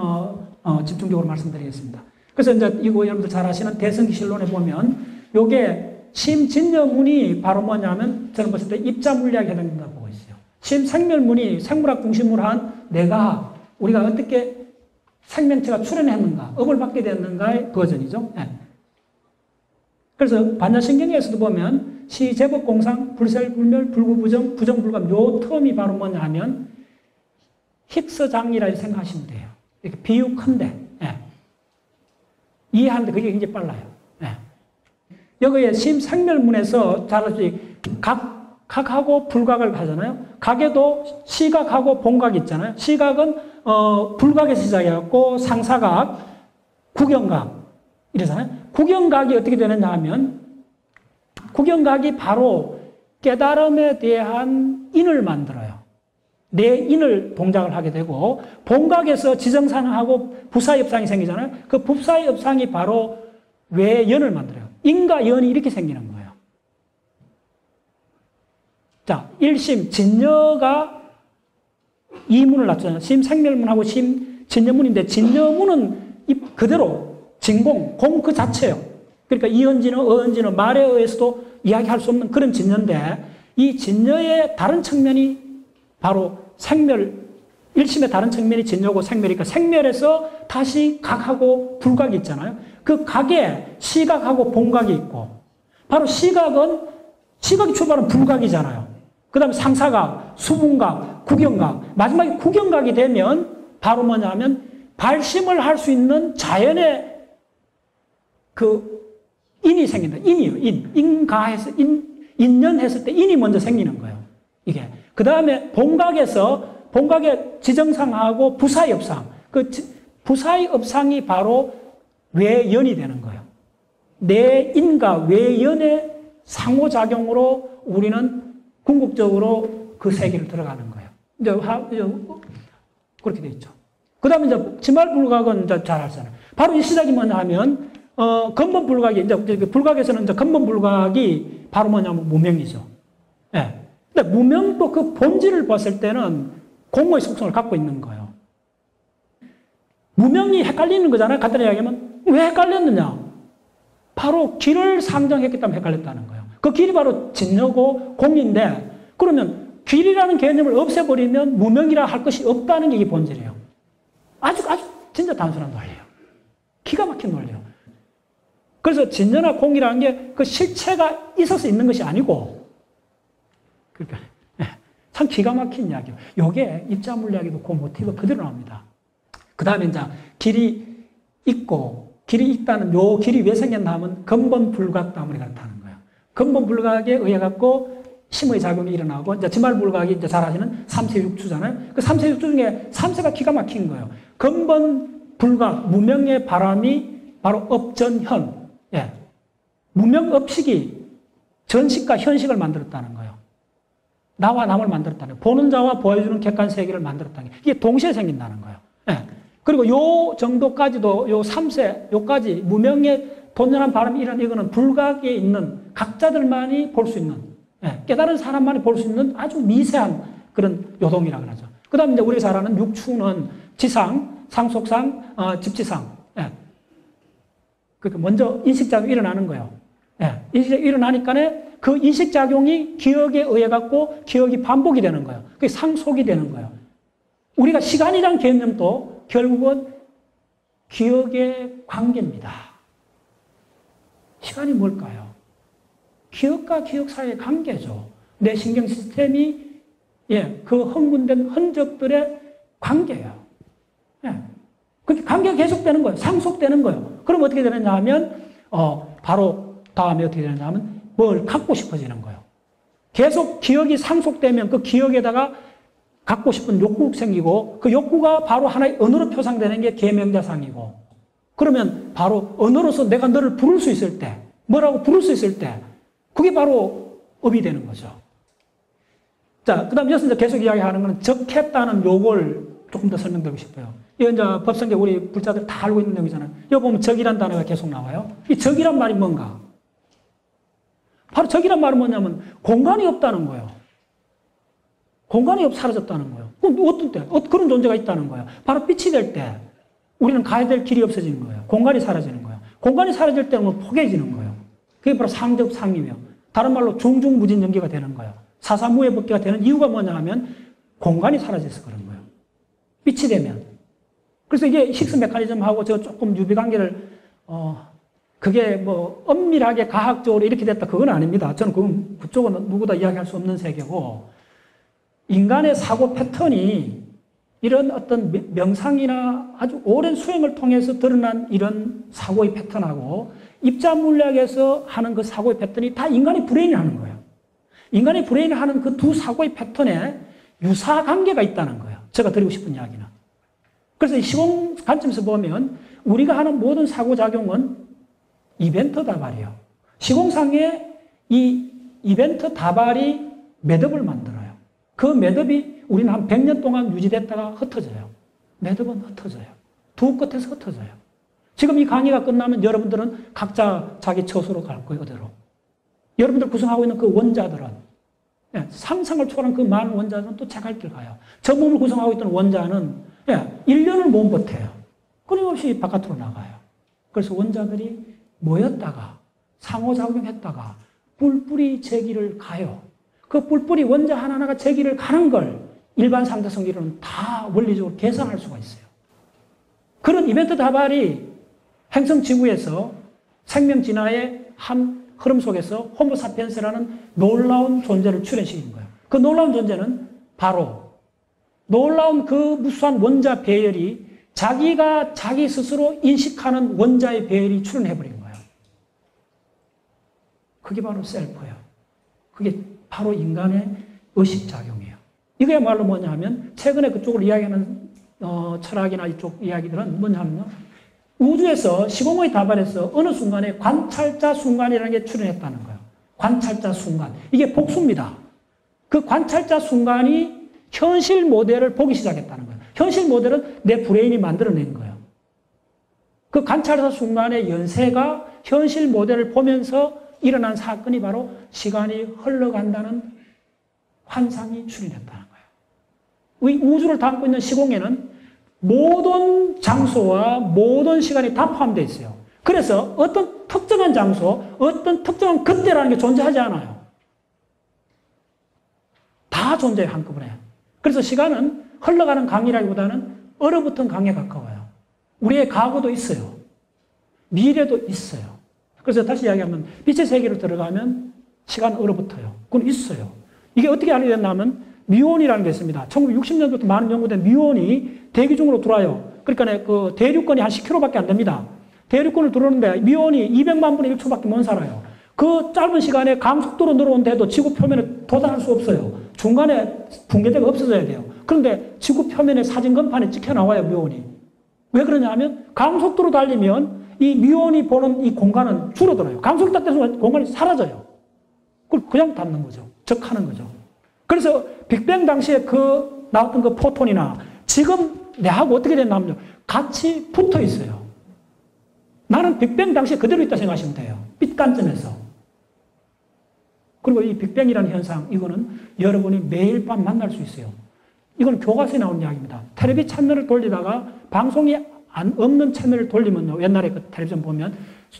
S3: 집중적으로 말씀드리겠습니다. 그래서 이제 이거 여러분들 잘 아시는 대성기 실론에 보면 요게 심진여문이 바로 뭐냐면 저는 봤을 때 입자 물리학에 해당된다고 보고 있어요. 심생멸문이 생물학 중심으로 한 내가 우리가 어떻게 생명체가 출현했는가, 업을 받게 됐는가의 버전이죠. 네. 그래서 반야신경에서도 보면 시제법 공상, 불셀, 불멸, 불구부정, 부정불감 요 텀이 바로 뭐냐 하면 힉스 장이라 생각하시면 돼요. 이렇게 비유 큰데 네. 이해하는데 그게 굉장히 빨라요. 네. 여기에 심생멸문에서 잘 아시지 각하고 불각을 하잖아요. 각에도 시각하고 본각이 있잖아요. 시각은 불각에서 시작해갖고 상사각, 국영각 이러잖아요. 국영각이 어떻게 되느냐 하면 국영각이 바로 깨달음에 대한 인을 만들어요. 내 인을 동작을 하게 되고 본각에서 지정상하고 부사협상이 생기잖아요. 그 부사협상이 바로 외연을 만들어요. 인과 연이 이렇게 생기는 거예요. 자, 1심 진여가 이문을 놨잖아요. 심생멸문하고 심진여문인데 진여문은 그대로 진공, 공 그 자체예요. 그러니까 이언진어, 어언진어, 말에 의해서도 이야기할 수 없는 그런 진여인데 이 진여의 다른 측면이 바로 생멸, 1심의 다른 측면이 진여고 생멸이니까 생멸에서 다시 각하고 불각이 있잖아요. 그 각에 시각하고 본각이 있고 바로 시각이 출발은 불각이잖아요. 그 다음에 상사각, 수분각, 국영각 마지막에 국영각이 되면 바로 뭐냐면 발심을 할 수 있는 자연의 그 인이 생긴다. 인이요. 인가해서 인연했을 때 인이 먼저 생기는 거예요. 이게. 그 다음에 본각의 지정상하고 부사의 업상. 그 부사의 업상이 바로 외연이 되는 거예요. 내 인과 외연의 상호작용으로 우리는 궁극적으로 그 세계를 들어가는 거예요. 이제 그렇게 돼 있죠. 그 다음에 이제 지말불각은 이제 잘 알잖아요. 바로 이 시작이 뭐냐 하면, 근본불각이, 이제 불각에서는 이제 근본불각이 바로 뭐냐면 무명이죠. 예. 근데 무명도 그 본질을 봤을 때는 공의 속성을 갖고 있는 거예요. 무명이 헷갈리는 거잖아요. 간단히 이야기하면. 왜 헷갈렸느냐? 바로 길을 상정했기 때문에 헷갈렸다는 거예요. 그 길이 바로 진여고 공인데, 그러면 길이라는 개념을 없애버리면 무명이라 할 것이 없다는 게 이게 본질이에요. 아주 진짜 단순한 논리예요. 기가 막힌 논리예요. 그래서 진여나 공이라는 게 그 실체가 있어서 있는 것이 아니고, 그러니까 참 기가 막힌 이야기예요. 요게 입자 물리학에도 그 모티브가 그대로 나옵니다. 그 다음에 이제 길이 있다는 요 길이 왜 생겼나 하면 근본 불각 때문에 그렇다는 거예요. 근본 불각에 의해 갖고 심의 작용이 일어나고, 이제 지말 불각이 이제 잘 아시는 3세 6추잖아요. 그 3세 6추 중에 3세가 기가 막힌 거예요. 근본 불각, 무명의 바람이 바로 업전현. 예. 무명 업식이 전식과 현식을 만들었다는 거예요. 나와 남을 만들었다는 거예요. 보는 자와 보여주는 객관 세계를 만들었다는 거예요. 이게 동시에 생긴다는 거예요. 예. 그리고 요 정도까지도, 요 3세, 요까지 무명의 돈연한 바람이 일어나는 이거는 불각에 있는 각자들만이 볼 수 있는, 예. 깨달은 사람만이 볼 수 있는 아주 미세한 그런 요동이라고 하죠. 그 다음에 이제 우리가 잘 아는 6추는 지상, 상속상, 집지상. 예. 그러니까 먼저 인식작용이 일어나는 거예요. 예. 인식이 일어나니까 그 인식작용이 기억에 의해 갖고 기억이 반복이 되는 거예요. 그게 상속이 되는 거예요. 우리가 시간이란 개념도 결국은 기억의 관계입니다. 시간이 뭘까요? 기억과 기억 사이의 관계죠. 내 신경 시스템이 그 흥분된 흔적들의 관계예요. 그렇게 관계가 계속되는 거예요. 상속되는 거예요. 그럼 어떻게 되느냐 하면 바로 다음에 어떻게 되느냐 하면 뭘 갖고 싶어지는 거예요. 계속 기억이 상속되면 그 기억에다가 갖고 싶은 욕구가 생기고 그 욕구가 바로 하나의 언어로 표상되는 게 계명자상이고 그러면 바로 언어로서 내가 너를 부를 수 있을 때 뭐라고 부를 수 있을 때 그게 바로 업이 되는 거죠. 자, 그 다음 여기서 계속 이야기하는 건 적했다는 요걸 조금 더 설명드리고 싶어요. 이건 이제 법성계 우리 불자들 다 알고 있는 내용이잖아요. 여기 보면 적이란 단어가 계속 나와요. 이 적이란 말이 뭔가? 바로 적이란 말은 뭐냐면 공간이 없다는 거예요. 공간이 사라졌다는 거예요. 그럼 어떤 때? 그런 존재가 있다는 거예요. 바로 빛이 될 때 우리는 가야 될 길이 없어지는 거예요. 공간이 사라지는 거예요. 공간이 사라질 때는 포개지는 거예요. 그게 바로 상적상이며 다른 말로 중중무진연기가 되는 거예요. 사사무예법계가 되는 이유가 뭐냐 하면 공간이 사라져서 그런 거예요. 빛이 되면. 그래서 이게 식스 메커니즘하고 저 조금 유비관계를 그게 뭐 엄밀하게 과학적으로 이렇게 됐다 그건 아닙니다. 저는 그쪽은 누구도 이야기할 수 없는 세계고 인간의 사고 패턴이 이런 어떤 명상이나 아주 오랜 수행을 통해서 드러난 이런 사고의 패턴하고 입자물리학에서 하는 그 사고의 패턴이 다 인간의 브레인이 하는 거예요. 인간의 브레인이 하는 그 두 사고의 패턴에 유사 관계가 있다는 거예요. 제가 드리고 싶은 이야기는. 그래서 이 시공 관점에서 보면 우리가 하는 모든 사고작용은 이벤트 다발이에요. 시공상에 이 이벤트 다발이 매듭을 만들어요. 그 매듭이 우리는 한 100년 동안 유지됐다가 흩어져요. 매듭은 흩어져요. 두 끝에서 흩어져요. 지금 이 강의가 끝나면 여러분들은 각자 자기 처소로 갈 거예요. 그대로. 여러분들 구성하고 있는 그 원자들은 상상을 초월한 그 많은 원자들은 또 제 갈 길 가요. 저 몸을 구성하고 있던 원자는 1년을 못 버텨요. 끊임없이 바깥으로 나가요. 그래서 원자들이 모였다가 상호작용했다가 뿔뿔이 제 길을 가요. 그 뿔뿔이 원자 하나하나가 제 길을 가는 걸 일반 상대성기로는 다 원리적으로 계산할 수가 있어요. 그런 이벤트 다발이 행성 지구에서 생명 진화의 한 흐름 속에서 호모사피엔스라는 놀라운 존재를 출현시킨 거예요. 그 놀라운 존재는 바로 놀라운 그 무수한 원자 배열이 자기가 자기 스스로 인식하는 원자의 배열이 출현해버린 거예요. 그게 바로 셀프예요. 그게 바로 인간의 의식작용이에요. 이거야말로 뭐냐 하면 최근에 그쪽을 이야기하는 철학이나 이쪽 이야기들은 뭐냐 하면요. 우주에서 시공의 다발에서 어느 순간에 관찰자 순간이라는 게 출현했다는 거예요. 관찰자 순간. 이게 복수입니다. 그 관찰자 순간이 현실 모델을 보기 시작했다는 거예요. 현실 모델은 내 브레인이 만들어낸 거예요. 그 관찰자 순간의 연세가 현실 모델을 보면서 일어난 사건이 바로 시간이 흘러간다는 환상이 출현했다는 거예요. 우주를 담고 있는 시공에는 모든 장소와 모든 시간이 다 포함되어 있어요. 그래서 어떤 특정한 장소, 어떤 특정한 그때라는 게 존재하지 않아요. 다 존재해요, 한꺼번에. 그래서 시간은 흘러가는 강이라기보다는 얼어붙은 강에 가까워요. 우리의 과거도 있어요. 미래도 있어요. 그래서 다시 이야기하면 빛의 세계로 들어가면 시간은 얼어붙어요. 그건 있어요. 이게 어떻게 알게 됐냐면 뮤온이라는 게 있습니다. 1960년부터 많은 연구된 뮤온이 대기 중으로 들어와요. 그러니까 그 대륙권이 한 10km밖에 안 됩니다. 대륙권을 들어오는데 뮤온이 200만 분의 1초밖에 못 살아요. 그 짧은 시간에 강속도로 늘어온데도 지구 표면에 도달할 수 없어요. 중간에 붕괴대가 없어져야 돼요. 그런데 지구 표면에 사진 건판에 찍혀 나와요, 뮤온이. 왜 그러냐 하면 강속도로 달리면 이 뮤온이 보는 이 공간은 줄어들어요. 강속도 때문에 공간이 사라져요. 그걸 그냥 닫는 거죠. 적하는 거죠. 그래서 빅뱅 당시에 그 나왔던 그 포톤이나 지금 내하고 어떻게 됐냐면요. 같이 붙어 있어요. 나는 빅뱅 당시에 그대로 있다 생각하시면 돼요. 빛 관점에서. 그리고 이 빅뱅이라는 현상, 이거는 여러분이 매일 밤 만날 수 있어요. 이건 교과서에 나온 이야기입니다. 텔레비 채널을 돌리다가 방송이 없는 채널을 돌리면요. 옛날에 그 텔레비전 보면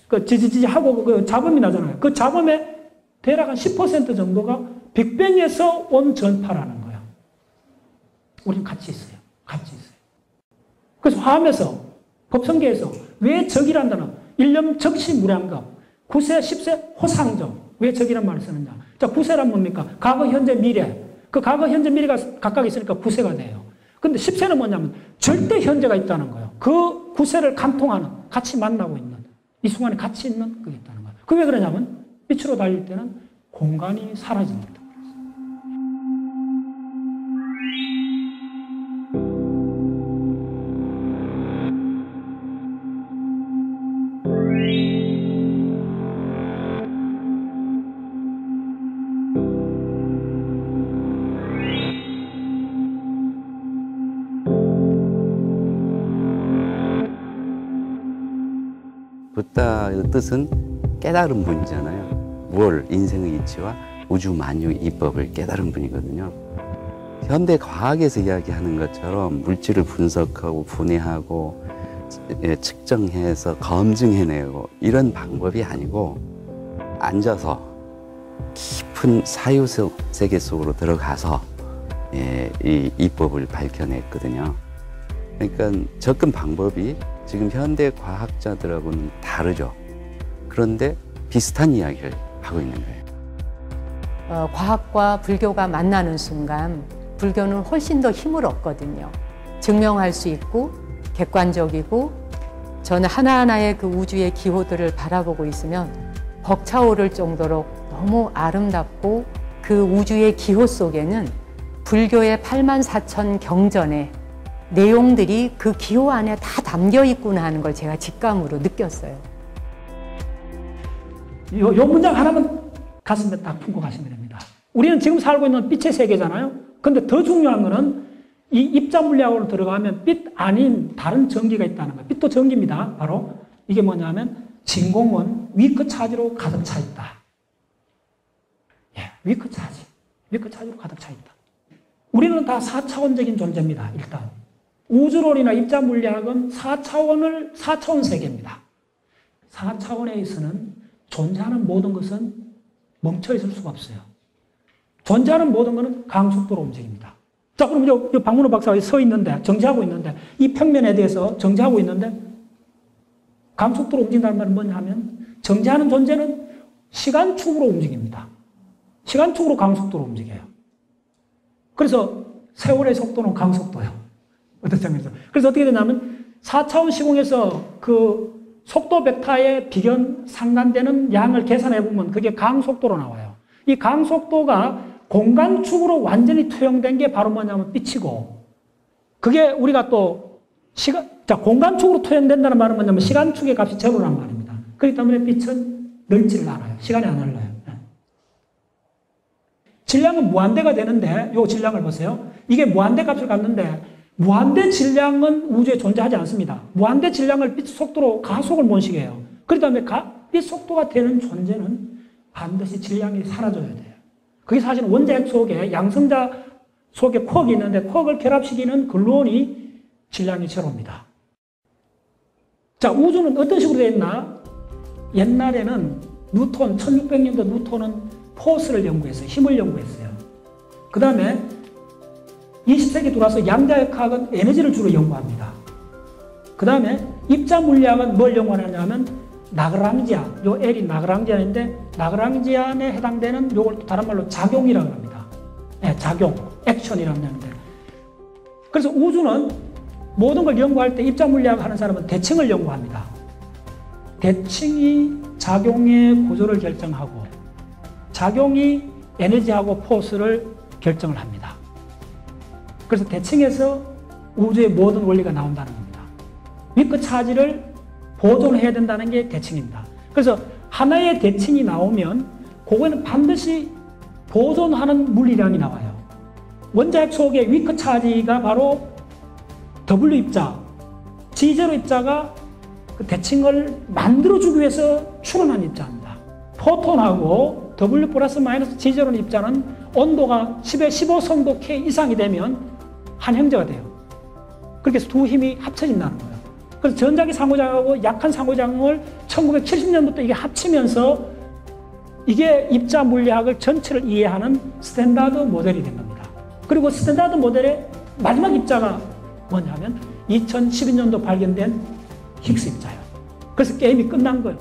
S3: 그 지지지 하고 그 잡음이 나잖아요. 그 잡음의 대략 한 10% 정도가 빅뱅에서 온 전파라는 거예요. 우리는 같이 있어요. 같이 있어요. 그래서 화엄에서, 법성계에서 왜 적이란 단어, 일념 적시 무량겁, 구세, 십세, 호상정. 왜 적이란 말을 쓰느냐. 자, 구세란 뭡니까? 과거, 현재, 미래. 그 과거, 현재, 미래가 각각 있으니까 구세가 돼요. 근데 십세는 뭐냐면 절대 현재가 있다는 거예요. 그 구세를 관통하는, 같이 만나고 있는, 이 순간에 같이 있는 그게 있다는 거예요. 그게 왜 그러냐면 빛으로 달릴 때는 공간이 사라집니다.
S1: 붓다의 뜻은 깨달은 분이잖아요. 뭘, 인생의 이치와 우주 만유의 이법을 깨달은 분이거든요. 현대 과학에서 이야기하는 것처럼 물질을 분석하고 분해하고 측정해서 검증해내고 이런 방법이 아니고 앉아서 깊은 사유세계 속으로 들어가서 이 이법을 밝혀냈거든요. 그러니까 접근 방법이 지금 현대 과학자들하고는 다르죠. 그런데 비슷한 이야기를 하고 있는 거예요.
S2: 과학과 불교가 만나는 순간 불교는 훨씬 더 힘을 얻거든요. 증명할 수 있고 객관적이고 저는 하나하나의 그 우주의 기호들을 바라보고 있으면 벅차오를 정도로 너무 아름답고 그 우주의 기호 속에는 불교의 84,000 경전의 내용들이 그 기호 안에 다 담겨 있구나 하는 걸 제가 직감으로 느꼈어요.
S3: 요 문장 하나만 가슴에 딱 품고 가시면 됩니다. 우리는 지금 살고 있는 빛의 세계잖아요. 근데 더 중요한 거는 이 입자 물리학으로 들어가면 빛 아닌 다른 전기가 있다는 거예요. 빛도 전기입니다. 바로 이게 뭐냐면 진공은 위크 차지로 가득 차 있다. 위크 차지. 위크 차지로 가득 차 있다. 우리는 다 4차원적인 존재입니다. 일단. 우주론이나 입자 물리학은 4차원 세계입니다. 4차원에서는 존재하는 모든 것은 멈춰 있을 수가 없어요. 존재하는 모든 것은 강속도로 움직입니다. 자, 그럼 요 박문호 박사가 서 있는데, 정지하고 있는데, 이 평면에 대해서 정지하고 있는데, 강속도로 움직인다는 말은 뭐냐 하면, 정지하는 존재는 시간축으로 움직입니다. 시간축으로 강속도로 움직여요. 그래서 세월의 속도는 강속도예요. 어떤 점에서. 그래서 어떻게 되냐면 4차원 시공에서 그 속도 벡터의 비견 상관되는 양을 계산해 보면 그게 강속도로 나와요. 이 강속도가 공간축으로 완전히 투영된 게 바로 뭐냐면 빛이고, 그게 우리가 또 공간축으로 투영된다는 말은 뭐냐면 시간축의 값이 제로란 말입니다. 그렇기 때문에 빛은 넓지를 않아요. 시간이 안 흘러요. 질량은 무한대가 되는데, 요 질량을 보세요. 이게 무한대 값을 갖는데, 무한대 질량은 우주에 존재하지 않습니다. 무한대 질량을 빛 속도로 가속을 못시켜요. 그렇기 때문에 빛 속도가 되는 존재는 반드시 질량이 사라져야 돼요. 그게 사실 원자핵 속에 양성자 속에 쿼크가 있는데 쿼크를 결합시키는 글루온이 질량이 제로입니다. 자, 우주는 어떤 식으로 되어 있나? 옛날에는 뉴턴, 1600년도 뉴턴은 포스를 연구했어요. 힘을 연구했어요. 그 다음에 20세기 들어와서 양자역 화학은 에너지를 주로 연구합니다. 그 다음에 입자 물리학은 뭘 연구하냐면 나그랑지안, 요 L이 나그랑지안인데 나그랑지안에 해당되는 요걸 또 다른 말로 작용이라고 합니다. 작용, 액션이라고 하는데, 그래서 우주는 모든 걸 연구할 때 입자 물리학 하는 사람은 대칭을 연구합니다. 대칭이 작용의 구조를 결정하고 작용이 에너지하고 포스를 결정을 합니다. 그래서 대칭에서 우주의 모든 원리가 나온다는 겁니다. 위크 차지를 보존해야 된다는 게 대칭입니다. 그래서 하나의 대칭이 나오면 그거는 반드시 보존하는 물리량이 나와요. 원자핵 속의 위크 차지가 바로 W 입자, G0 입자가 그 대칭을 만들어주기 위해서 출현한 입자입니다. 포톤하고 W 플러스 마이너스 G0 입자는 온도가 10의 15성도 K 이상이 되면 한 형제가 돼요. 그렇게 해서 두 힘이 합쳐진다는 거예요. 그래서 전자기 상호작용하고 약한 상호작용을 1970년부터 이게 합치면서 이게 입자 물리학을 전체를 이해하는 스탠다드 모델이 된 겁니다. 그리고 스탠다드 모델의 마지막 입자가 뭐냐면 2012년도 발견된 힉스 입자예요. 그래서 게임이 끝난 거예요.